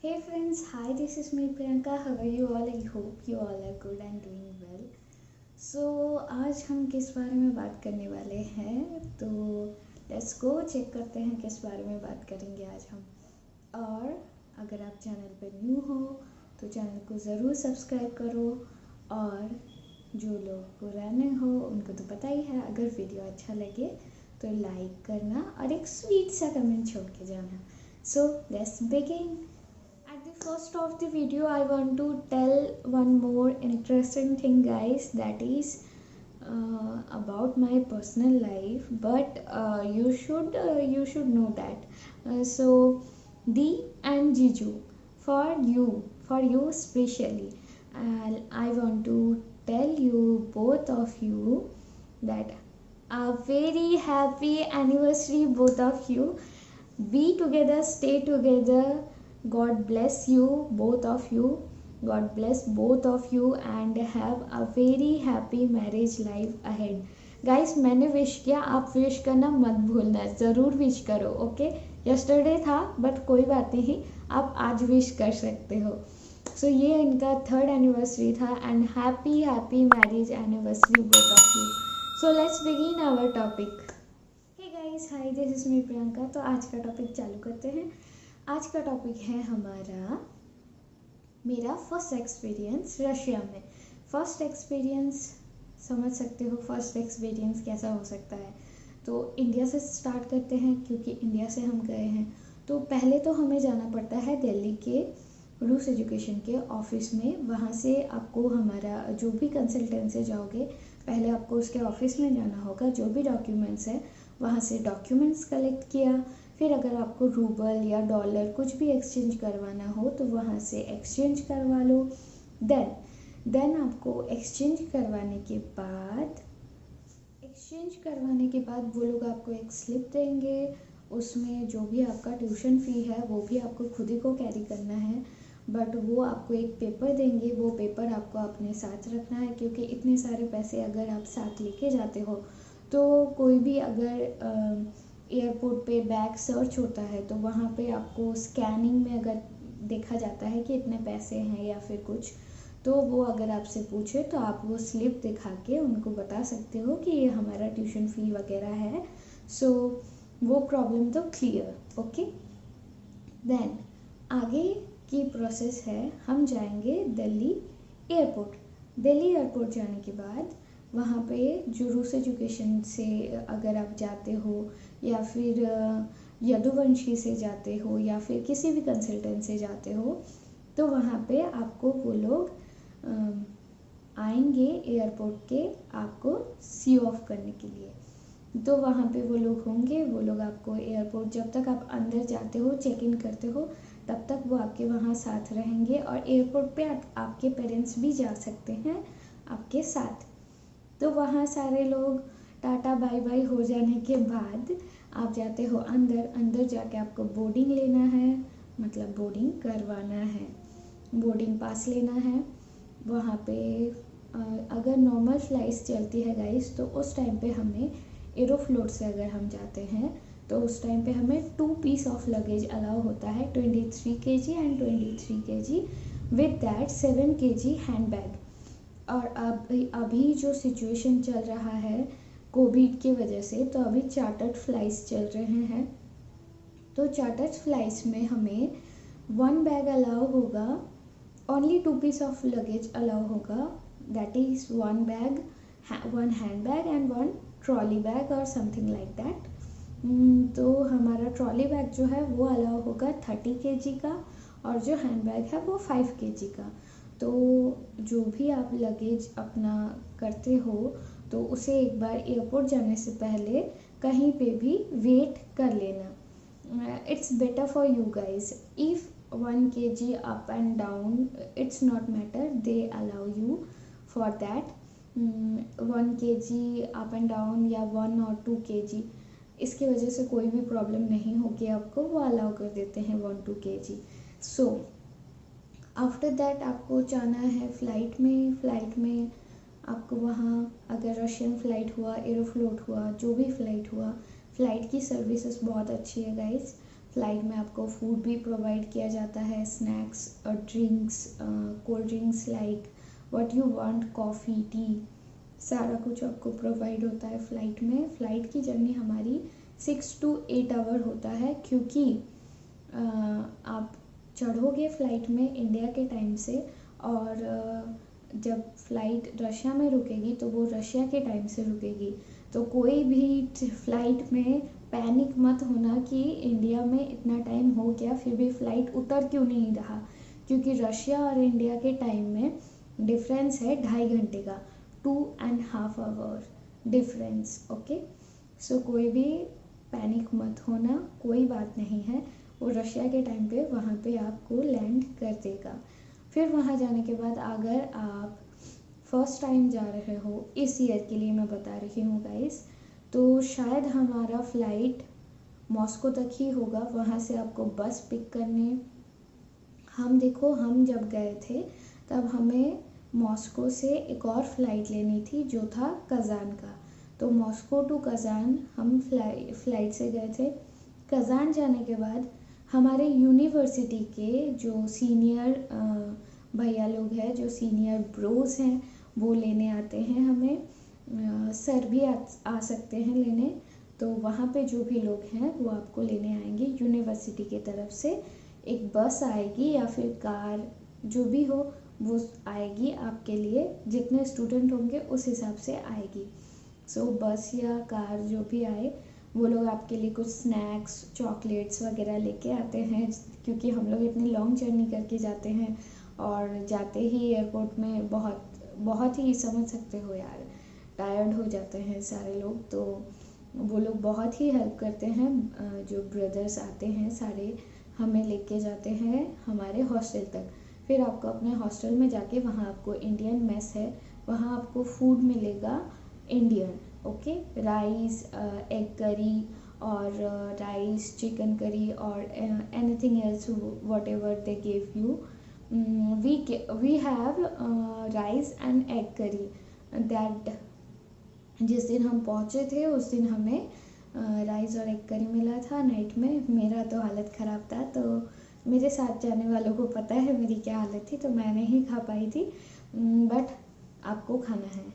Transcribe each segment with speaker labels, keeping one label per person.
Speaker 1: Hey friends, hi, this is me Priyanka. How are you all? I hope you all are good and doing well. So आज हम किस बारे में बात करने वाले हैं तो लेट्स गो चेक करते हैं किस बारे में बात करेंगे आज हम। और अगर आप चैनल पर न्यू हो तो चैनल को ज़रूर सब्सक्राइब करो, और जो लोग पुराने हो उनको तो पता ही है, अगर वीडियो अच्छा लगे तो लाइक करना और एक स्वीट सा कमेंट छोड़ के जाना। सो let's begin. At the first of the video, I want to tell one more interesting thing, guys. That is about my personal life. But you should know that. So, Di and Jiju, for you especially, I want to tell you, both of you, that a very happy anniversary, both of you. Be together, stay together. God bless you, both of you. God bless both of you and have a very happy marriage life ahead. Guys, मैंने wish किया, आप wish करना मत भूलना, ज़रूर wish करो। Okay, yesterday था but कोई बात नहीं, आप आज विश कर सकते हो। सो ये इनका 3rd एनिवर्सरी था and happy happy marriage anniversary both of you. So let's begin our topic. Hey guys, hi, this is me Priyanka. तो आज का टॉपिक चालू करते हैं। आज का टॉपिक है हमारा मेरा फर्स्ट एक्सपीरियंस रशिया में। फर्स्ट एक्सपीरियंस समझ सकते हो, फर्स्ट एक्सपीरियंस कैसा हो सकता है। तो इंडिया से स्टार्ट करते हैं क्योंकि इंडिया से हम गए हैं। तो पहले तो हमें जाना पड़ता है दिल्ली के रूस एजुकेशन के ऑफिस में। वहाँ से आपको हमारा जो भी कंसल्टेंट से जाओगे, पहले आपको उसके ऑफिस में जाना होगा। जो भी डॉक्यूमेंट्स है वहाँ से डॉक्यूमेंट्स कलेक्ट किया। फिर अगर आपको रूबल या डॉलर कुछ भी एक्सचेंज करवाना हो तो वहाँ से एक्सचेंज करवा लो। देन आपको एक्सचेंज करवाने के बाद वो लोग आपको एक स्लिप देंगे। उसमें जो भी आपका ट्यूशन फ़ी है वो भी आपको खुद ही को कैरी करना है, बट वो आपको एक पेपर देंगे। वो पेपर आपको अपने साथ रखना है क्योंकि इतने सारे पैसे अगर आप साथ लेके जाते हो तो कोई भी अगर एयरपोर्ट पे बैग सर्च होता है तो वहाँ पे आपको स्कैनिंग में अगर देखा जाता है कि इतने पैसे हैं या फिर कुछ, तो वो अगर आपसे पूछे तो आप वो स्लिप दिखा के उनको बता सकते हो कि ये हमारा ट्यूशन फ़ी वगैरह है। सो वो प्रॉब्लम तो क्लियर। ओके, देन आगे की प्रोसेस है, हम जाएंगे दिल्ली एयरपोर्ट। दिल्ली एयरपोर्ट जाने के बाद वहाँ पे जो रूस एजुकेशन से अगर आप जाते हो या फिर यदुवंशी से जाते हो या फिर किसी भी कंसल्टेंट से जाते हो, तो वहाँ पे आपको वो लोग आएंगे एयरपोर्ट के आपको सी ऑफ करने के लिए। तो वहाँ पे वो लोग होंगे। वो लोग आपको एयरपोर्ट, जब तक आप अंदर जाते हो, चेक इन करते हो, तब तक वो आपके वहाँ साथ रहेंगे। और एयरपोर्ट पे आपके पेरेंट्स भी जा सकते हैं आपके साथ। तो वहाँ सारे लोग टाटा बाय बाय हो जाने के बाद आप जाते हो अंदर। अंदर जाके आपको बोर्डिंग लेना है, मतलब बोर्डिंग करवाना है, बोर्डिंग पास लेना है। वहाँ पे अगर नॉर्मल फ़्लाइट्स चलती है गाइस, तो उस टाइम पे हमें एरोफ्लोट से अगर हम जाते हैं तो उस टाइम पे हमें 2 पीस ऑफ लगेज अलाउ होता है, 23 kg and 23 kg। With that 7 kg hand bag. और अभी जो सिचुएशन चल रहा है कोविड की वजह से, तो अभी चार्टर्ड फ्लाइट्स चल रहे हैं। तो चार्टर्ड फ्लाइट्स में हमें 1 बैग अलाउ होगा, only 2 piece of luggage allow होगा। That is 1 bag, 1 hand bag and 1 trolley bag और समथिंग लाइक दैट। तो हमारा ट्रॉली बैग जो है वो अलाउ होगा 30 kg का, और जो हैंड बैग है वो 5 kg का। तो जो भी आप लगेज अपना करते हो तो उसे एक बार एयरपोर्ट जाने से पहले कहीं पे भी वेट कर लेना। It's better for you guys if 1 kg up and down, it's not matter, they allow you for that. 1 kg up and down या 1 और 2 kg, इसकी वजह से कोई भी प्रॉब्लम नहीं होगी आपको, वो अलाउ कर देते हैं 1-2 kg। सो आफ्टर दैट आपको जाना है फ़्लाइट में। फ़्लाइट में आपको वहाँ अगर रशियन फ़्लाइट हुआ, एरोफ्लोट हुआ, जो भी फ़्लाइट हुआ, फ़्लाइट की सर्विसेज बहुत अच्छी है गाइस। फ़्लाइट में आपको फूड भी प्रोवाइड किया जाता है, स्नैक्स और drinks, cold drinks like what you want, coffee, T, सारा कुछ आपको प्रोवाइड होता है फ़्लाइट में। फ़्लाइट की जर्नी हमारी 6 to 8 आवर होता है, क्योंकि आप चढ़ोगे फ़्लाइट में इंडिया के टाइम से, और जब फ़्लाइट रशिया में रुकेगी तो वो रशिया के टाइम से रुकेगी। तो कोई भी फ़्लाइट में पैनिक मत होना कि इंडिया में इतना टाइम हो गया फिर भी फ़्लाइट उतर क्यों नहीं रहा, क्योंकि रशिया और इंडिया के टाइम में डिफरेंस है 2.5 घंटे का, 2.5 आवर डिफरेंस। ओके, सो कोई भी पैनिक मत होना, कोई बात नहीं है, वो रशिया के टाइम पे वहाँ पे आपको लैंड कर देगा। फिर वहाँ जाने के बाद अगर आप फर्स्ट टाइम जा रहे हो, इस ईयर के लिए मैं बता रही हूँ गाइस, तो शायद हमारा फ़्लाइट मॉस्को तक ही होगा, वहाँ से आपको बस पिक करने। हम जब गए थे तब हमें मॉस्को से एक और फ़्लाइट लेनी थी जो था कज़ान का। तो मॉस्को टू कज़ान हम फ़्लाइट से गए थे। कज़ान जाने के बाद हमारे यूनिवर्सिटी के जो सीनियर भैया लोग हैं, जो सीनियर ब्रोस हैं, वो लेने आते हैं हमें। सर भी आ सकते हैं लेने। तो वहाँ पे जो भी लोग हैं वो आपको लेने आएंगे यूनिवर्सिटी की तरफ से। एक बस आएगी या फिर कार, जो भी हो वो आएगी आपके लिए, जितने स्टूडेंट होंगे उस हिसाब से आएगी। सो बस या कार जो भी आए, वो लोग आपके लिए कुछ स्नैक्स, चॉकलेट्स वगैरह लेके आते हैं, क्योंकि हम लोग इतनी लॉन्ग जर्नी करके जाते हैं और जाते ही एयरपोर्ट में बहुत ही, समझ सकते हो यार, टायर्ड हो जाते हैं सारे लोग। तो वो लोग बहुत ही हेल्प करते हैं। जो ब्रदर्स आते हैं सारे, हमें लेके जाते हैं हमारे हॉस्टल तक। फिर आपको अपने हॉस्टल में जाके, वहाँ आपको इंडियन मेस है, वहाँ आपको फूड मिलेगा Indian. Okay, rice, egg curry, और राइस, चिकन करी, और anything else what ever they give you. we have rice and egg curry that जिस दिन हम पहुँचे थे उस दिन हमें राइस और एग करी मिला था नाइट में। मेरा तो हालत ख़राब था, तो मेरे साथ जाने वालों को पता है मेरी क्या हालत थी, तो मैं नहीं खा पाई थी। बट आपको खाना है,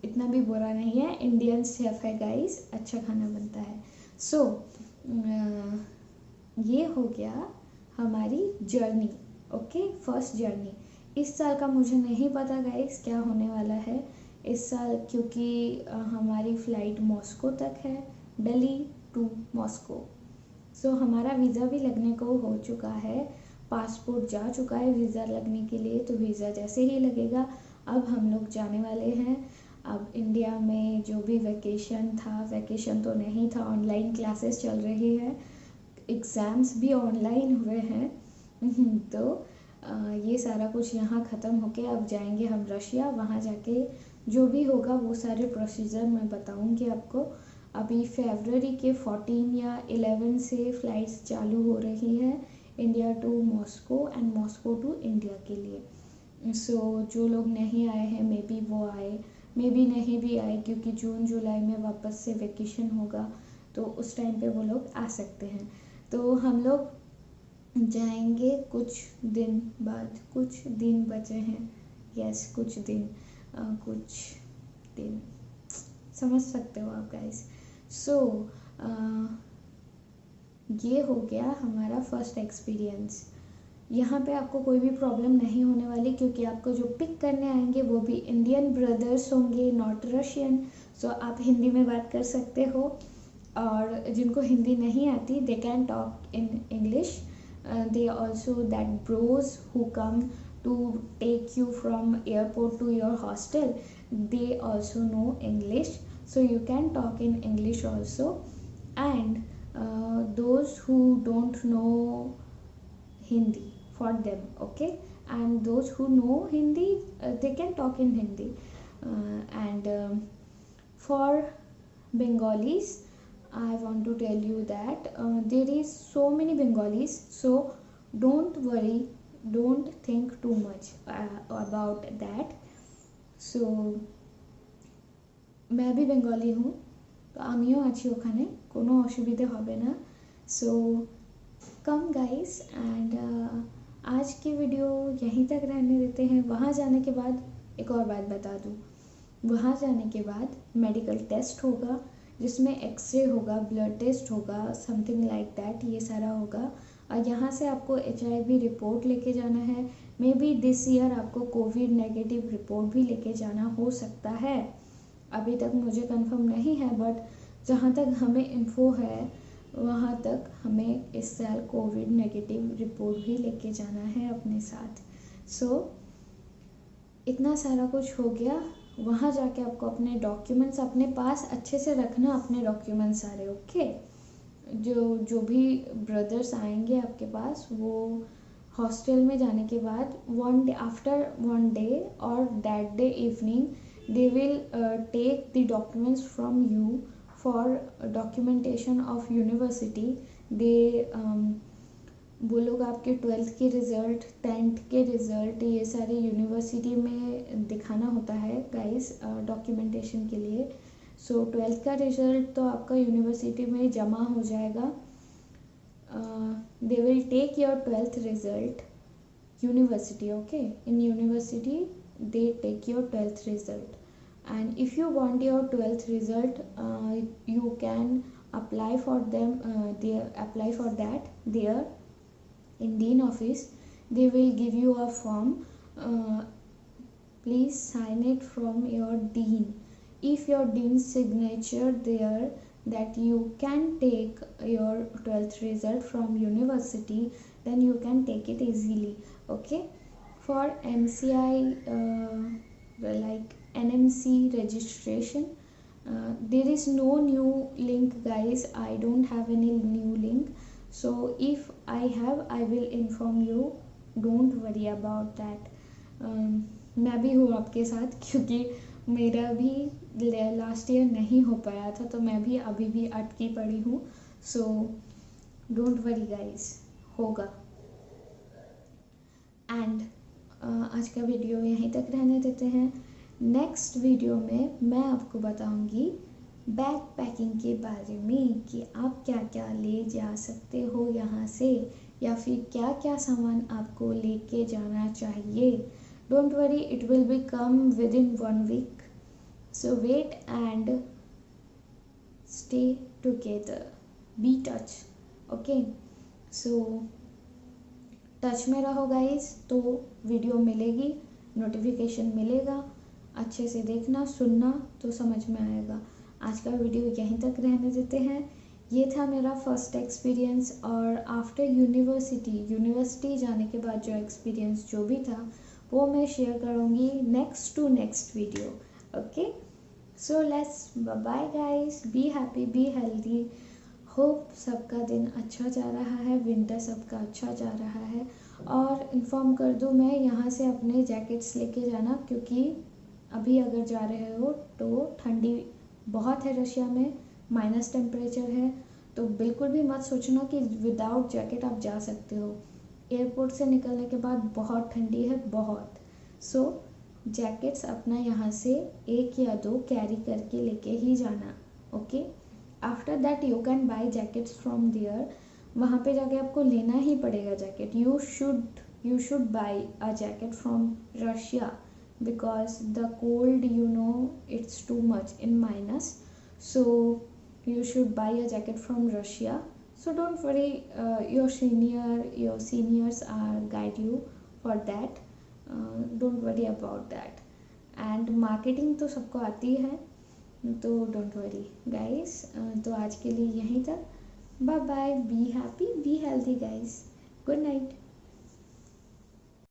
Speaker 1: इतना भी बुरा नहीं है, इंडियन शेफ़ है गाइस, अच्छा खाना बनता है। सो ये हो गया हमारी जर्नी। Okay, first journey. इस साल का मुझे नहीं पता गाइस क्या होने वाला है इस साल, क्योंकि हमारी फ़्लाइट मॉस्को तक है, दिल्ली टू मॉस्को। सो हमारा वीज़ा भी लगने को हो चुका है, पासपोर्ट जा चुका है वीज़ा लगने के लिए। तो वीज़ा जैसे ही लगेगा अब हम लोग जाने वाले हैं। अब इंडिया में जो भी वैकेशन था, वैकेशन तो नहीं था, ऑनलाइन क्लासेस चल रही है, एग्ज़ाम्स भी ऑनलाइन हुए हैं। तो ये सारा कुछ यहाँ ख़त्म होके अब जाएंगे हम रशिया। वहाँ जाके जो भी होगा वो सारे प्रोसीजर मैं बताऊँगी आपको। अभी फरवरी के 14 या 11 से फ़्लाइट्स चालू हो रही है, India to Moscow and Moscow to India के लिए। सो जो लोग नहीं आए हैं, मे बी वो आए, मे बी नहीं भी आए, क्योंकि जून जुलाई में वापस से वेकेशन होगा, तो उस टाइम पे वो लोग आ सकते हैं। तो हम लोग जाएंगे कुछ दिन बाद, कुछ दिन बचे हैं, यस कुछ दिन समझ सकते हो आप गाइस। सो ये हो गया हमारा फर्स्ट एक्सपीरियंस। यहाँ पे आपको कोई भी प्रॉब्लम नहीं होने वाली, क्योंकि आपको जो पिक करने आएंगे वो भी इंडियन ब्रदर्स होंगे, नॉट रशियन। सो आप हिंदी में बात कर सकते हो, और जिनको हिंदी नहीं आती they can talk in English. They also that bros who come to take you from airport to your hostel, they also know English, so you can talk in English also. And those who don't know Hindi, for them, okay, and those who know Hindi, they can talk in Hindi. And for Bengalis, I want to tell you that there is so many Bengalis, so don't worry, don't think too much about that. So मैं भी Bengali हूँ, তো আমিও আছি ওখানে, কোনো অসুবিধে হবে না। सो कम गाइस एंड आज की वीडियो यहीं तक रहने देते हैं। वहाँ जाने के बाद एक और बात बता दूँ, वहाँ जाने के बाद मेडिकल टेस्ट होगा जिसमें एक्सरे होगा, ब्लड टेस्ट होगा, समथिंग लाइक दैट, ये सारा होगा। और यहाँ से आपको HIV रिपोर्ट लेके जाना है। मे बी दिस ईयर आपको कोविड नेगेटिव रिपोर्ट भी लेके जाना हो सकता है। अभी तक मुझे कंफर्म नहीं है, बट जहाँ तक हमें इन्फो है वहाँ तक हमें इस साल कोविड नेगेटिव रिपोर्ट भी लेके जाना है अपने साथ। सो इतना सारा कुछ हो गया। वहाँ जाके आपको अपने डॉक्यूमेंट्स अपने पास अच्छे से रखना, अपने डॉक्यूमेंट्स सारे, ओके। जो भी ब्रदर्स आएंगे आपके पास, वो हॉस्टल में जाने के बाद आफ्टर 1 day और that day evening they will take the documents from you for documentation of university. They वो लोग आपके 12th के रिज़ल्ट, 10th के रिज़ल्ट, ये सारे यूनिवर्सिटी में दिखाना होता है गाइस डॉक्यूमेंटेशन के लिए। सो 12th का रिज़ल्ट तो आपका यूनिवर्सिटी में जमा हो जाएगा। They will take your 12th result university, okay? In university they take your 12th result, and if you want your 12th result you can apply for them, they apply for that there in dean office. They will give you a form, please sign it from your dean. If your dean's signature there that you can take your 12th result from university, then you can take it easily, okay? For MCI like NMC registration, there is no new link guys. I don't have any new link, so if I have I will inform you, don't worry about that. मैं भी हूँ आपके साथ, क्योंकि मेरा भी last year नहीं हो पाया था, तो मैं भी अभी भी अटकी पड़ी हूँ। सो डोंट वरी गाइस, होगा। एंड आज का वीडियो यहीं तक रहने देते हैं। नेक्स्ट वीडियो में मैं आपको बताऊंगी बैग पैकिंग के बारे में कि आप क्या क्या ले जा सकते हो यहाँ से, या फिर क्या क्या सामान आपको लेके जाना चाहिए। Don't worry, it will be come within 1 week, so wait and stay together, be touch, okay. So touch में रहो गाइस, तो वीडियो मिलेगी, नोटिफिकेशन मिलेगा, अच्छे से देखना, सुनना, तो समझ में आएगा। आज का वीडियो यहीं तक रहने देते हैं। ये था मेरा फर्स्ट एक्सपीरियंस, और आफ्टर यूनिवर्सिटी जाने के बाद जो एक्सपीरियंस जो भी था वो मैं शेयर करूँगी next video, okay. So let's bye guys, be happy, be healthy. Hope सबका दिन अच्छा जा रहा है, विंटर सबका अच्छा जा रहा है। और इन्फॉर्म कर दूँ मैं, यहाँ से अपने जैकेट्स लेके जाना, क्योंकि अभी अगर जा रहे हो तो ठंडी बहुत है रशिया में, माइनस टेम्परेचर है, तो बिल्कुल भी मत सोचना कि विदाउट जैकेट आप जा सकते हो। एयरपोर्ट से निकलने के बाद बहुत ठंडी है, बहुत। सो जैकेट्स अपना यहाँ से 1 या 2 कैरी करके लेके ही जाना, okay. After that you can buy jackets from there. वहाँ पे जाके आपको लेना ही पड़ेगा jacket. You should buy a jacket from Russia, because the cold, you know, it's too much in minus, so you should buy a jacket from Russia. So don't worry, your seniors are guide you for that, don't worry about that. And marketing तो सबको आती है, तो don't worry guys। तो आज के लिए यहीं तक, bye bye, be happy, be healthy guys, good night.